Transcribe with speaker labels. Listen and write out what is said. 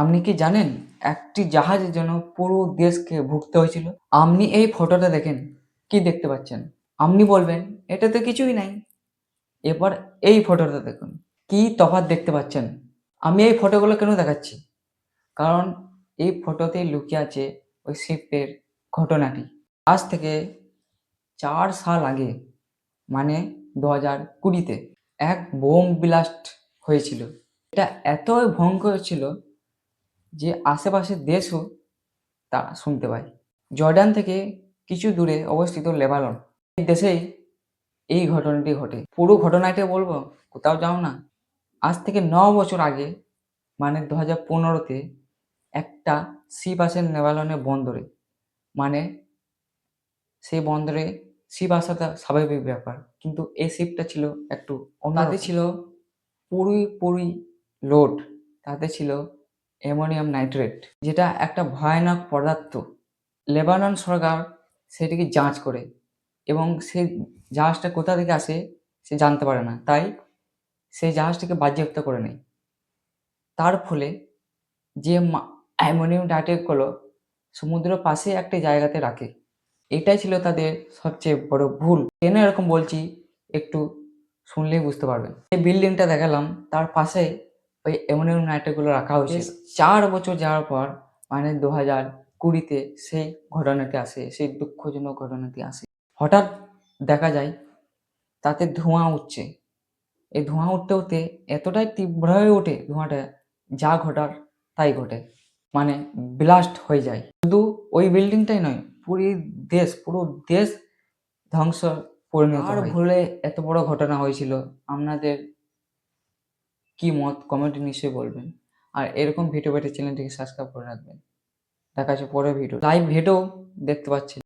Speaker 1: আপনি কি জানেন একটি জাহাজের জন্য পুরো দেশকে ভুগতে হয়েছিল? আপনি এই ফটোটা দেখেন, কি দেখতে পাচ্ছেন? আপনি বলবেন এটা তো কিছুই নাই। এবার এই ফটোটা দেখুন, কি তফাৎ দেখতে পাচ্ছেন? আমি এই ফটোগুলো কেন দেখাচ্ছি? কারণ এই ফটোতে লুকিয়ে আছে ওই শিপের ঘটনাটি। আজ থেকে 4 সাল আগে, মানে 2020-তে এক বোম ব্লাস্ট হয়েছিল। এটা এতই ভয়ঙ্কর ছিল যে আশেপাশের দেশও তা শুনতে পায়। জর্ডান থেকে কিছু দূরে অবস্থিত লেবানন, এই দেশেই এই ঘটনাটি ঘটে। পুরো ঘটনাটা বলবো, কোথাও যাও না। আজ থেকে 9 বছর আগে, মানে 2015-তে একটা শিপ আসে লেবাননের বন্দরে। মানে সেই বন্দরে শিপ আসাটা স্বাভাবিক ব্যাপার, কিন্তু এই শিপটা ছিল একটু তাতে ছিল পুরি লোড। তাতে ছিল অ্যামোনিয়াম নাইট্রেট, যেটা একটা ভয়ানক পদার্থ। লেবানন সরকার সেটিকে যাঞ্চ করে এবং সেই জাহাজটা কোথা থেকে আসে সে জানতে পারে না, তাই সেই জাহাজটিকে বাজেয়াপ্ত করে নেয়। তার ফলে যে অ্যামোনিয়াম নাইট্রেটগুলো সমুদ্রের পাশে একটি জায়গাতে রাখে, এটাই ছিল তাদের সবচেয়ে বড় ভুল। কেন এরকম বলছি একটু শুনলেই বুঝতে পারবেন। এই বিল্ডিংটা দেখালাম, তার পাশে ওই অ্যামোনিয়াম নাইট্রেটগুলো রাখা হয়েছে। 4 বছর যাওয়ার পর, মানে 2020-তে সেই ঘটনাটি আসে, সেই দুঃখজনক ঘটনাটি আসে। হঠাৎ দেখা যায় তাতে ধোঁয়া উঠছে। এই ধোঁয়া উঠতে উঠতে এতটাই তীব্র হয়ে ওঠে ধোঁয়াটা, যা ঘটার তাই ঘটে, মানে ব্লাস্ট হয়ে যায়। শুধু ওই বিল্ডিংটাই নয়, পুরো দেশ ধ্বংস পরিণত হয়। আর ভুলে এত বড় ঘটনা হয়েছিল, আপনাদের কি মত কমেন্টে নিশ্চয়ই বলবেন। আর এরকম ভিডিও পেতে চ্যানেলটিকে সাবস্ক্রাইব করে রাখবেন। দেখা হচ্ছে পরের ভিডিও। লাইভ ভিডিও দেখতে পাচ্ছেন।